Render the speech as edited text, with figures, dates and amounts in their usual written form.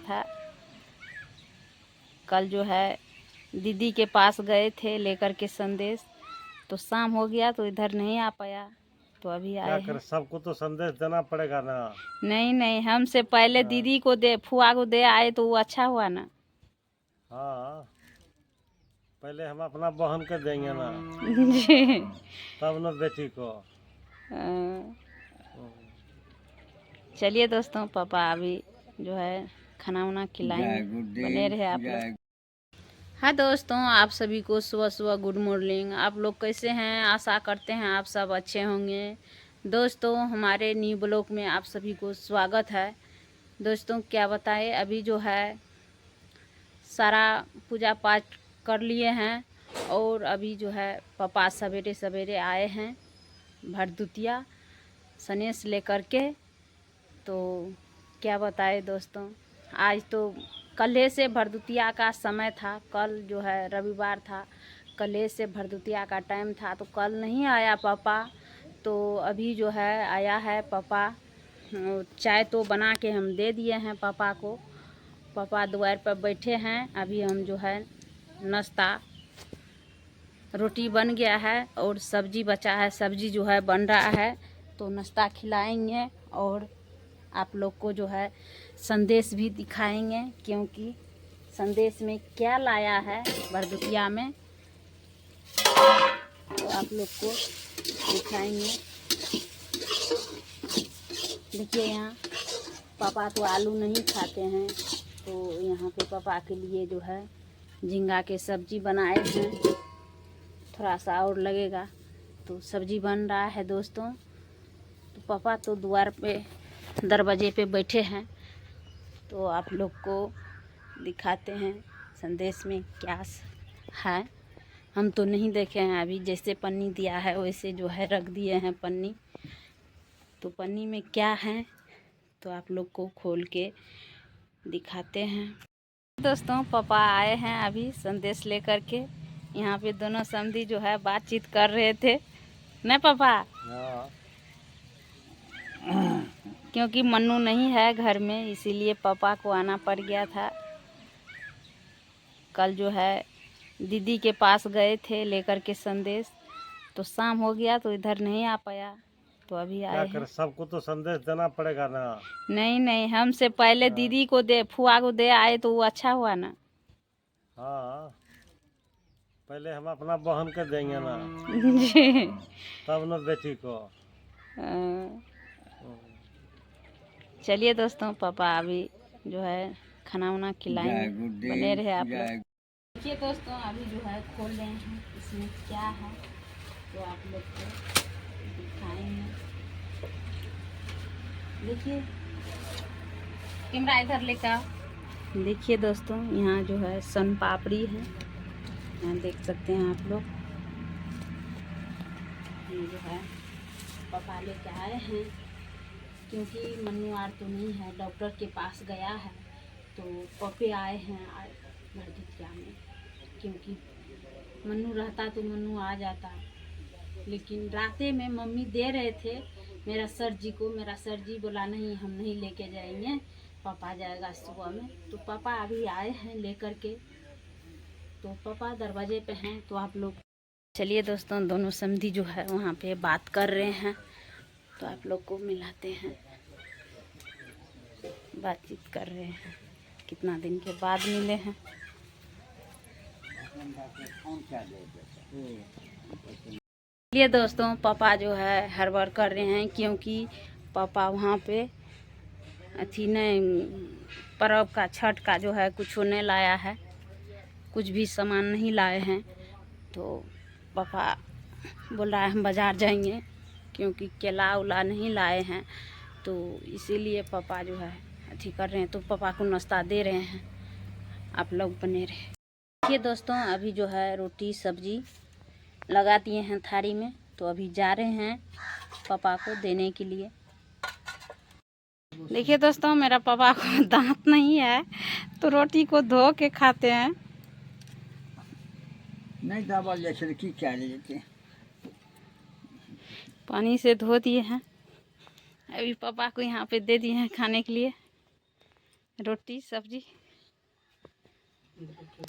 था। कल जो है दीदी के पास गए थे लेकर के संदेश, तो शाम हो गया तो इधर नहीं आ पाया, तो अभी आए हैं। सबको तो संदेश देना पड़ेगा ना। नहीं, हमसे पहले दीदी को दे, फुआ को दे आए तो वो अच्छा हुआ ना। हाँ, पहले हम अपना बहन के देंगे ना जी। तब ना बेटी को। चलिए दोस्तों, पापा अभी जो है खाना वाना खिलाएंगे, बने रहे आप लोग। हाँ दोस्तों, आप सभी को सुबह सुबह गुड मॉर्निंग। आप लोग कैसे हैं? आशा करते हैं आप सब अच्छे होंगे। दोस्तों, हमारे न्यू ब्लॉग में आप सभी को स्वागत है। दोस्तों, क्या बताएं, अभी जो है सारा पूजा पाठ कर लिए हैं और अभी जो है पापा सवेरे सवेरे आए हैं भरदुतिया सनेस लेकर के। तो क्या बताए दोस्तों, आज तो कल से भरदुतिया का समय था। कल जो है रविवार था, कल से भरदुतिया का टाइम था, तो कल नहीं आया पापा। तो अभी जो है आया है पापा। चाय तो बना के हम दे दिए हैं पापा को। पापा द्वार पर बैठे हैं। अभी हम जो है नाश्ता, रोटी बन गया है और सब्जी बचा है, सब्जी जो है बन रहा है, तो नाश्ता खिलाएंगे और आप लोग को जो है संदेश भी दिखाएंगे, क्योंकि संदेश में क्या लाया है भरदुतिया में, तो आप लोग को दिखाएंगे। देखिए, यहाँ पापा तो आलू नहीं खाते हैं, तो यहाँ पे पापा के लिए जो है झींगा के सब्जी बनाए हैं। थोड़ा सा और लगेगा, तो सब्जी बन रहा है दोस्तों। तो पापा तो द्वार पे दरवाजे पे बैठे हैं, तो आप लोग को दिखाते हैं संदेश में क्या है। हम तो नहीं देखे हैं अभी, जैसे पन्नी दिया है वैसे जो है रख दिए हैं पन्नी। तो पन्नी में क्या है तो आप लोग को खोल के दिखाते हैं। दोस्तों, पापा आए हैं अभी संदेश लेकर के। यहाँ पे दोनों समधी जो है बातचीत कर रहे थे न पापा, क्योंकि मन्नू नहीं है घर में, इसीलिए पापा को आना पड़ गया था। कल जो है दीदी के पास गए थे लेकर के संदेश, तो शाम हो गया तो इधर नहीं आ पाया, तो अभी आए हैं। सबको तो संदेश देना पड़ेगा ना। नहीं, हमसे पहले दीदी को दे, फुआ को दे आए तो वो अच्छा हुआ ना। हाँ, पहले हम अपना बहन के देंगे ना जी। तब ना बेटी को। चलिए दोस्तों, पापा अभी जो है खाना वाना खिलाएंगे, बने रहे आप लोग। देखिए दोस्तों, अभी जो है खोल रहे हैं, इसमें क्या है तो आप लोग को दिखाएंगे। देखिए, कैमरा इधर लेकर। देखिए दोस्तों, यहाँ जो है सन पापड़ी है, यहाँ देख सकते हैं आप लोग। ये जो है पापा लेके आए हैं, क्योंकि मन्नू तो नहीं है, डॉक्टर के पास गया है, तो पपे आए हैं भरदुतिया में। क्योंकि मन्नू रहता तो मन्नू आ जाता, लेकिन राते में मम्मी दे रहे थे मेरा सर जी को। मेरा सर जी बोला नहीं, हम नहीं लेके जाएंगे, पापा जाएगा सुबह में। तो पापा अभी आए हैं लेकर के, तो पापा दरवाजे पे हैं, तो आप लोग चलिए दोस्तों, दोनों समधी जो है वहाँ पे बात कर रहे हैं, तो आप लोग को मिलाते हैं। बातचीत कर रहे हैं, कितना दिन के बाद मिले हैं। ये दोस्तों, पापा जो है हड़बड़ कर रहे हैं, क्योंकि पापा वहाँ पे अथी नहीं, पर्व का, छठ का जो है कुछ नहीं लाया है, कुछ भी सामान नहीं लाए हैं। तो पापा बोल रहा है हम बाज़ार जाएंगे, क्योंकि केला उला नहीं लाए हैं, तो इसीलिए पापा जो है अथी कर रहे हैं। तो पापा को नाश्ता दे रहे हैं, आप लोग बने रहे। देखिए दोस्तों, अभी जो है रोटी सब्जी लगा दिए हैं थाली में, तो अभी जा रहे हैं पापा को देने के लिए। देखिए दोस्तों, मेरा पापा को दांत नहीं है, तो रोटी को धो के खाते हैं। नहीं दाबल जैसे की क्या ले लेते हैं, पानी से धो दिए हैं, अभी पापा को यहाँ पे दे दिए हैं खाने के लिए। रोटी सब्जी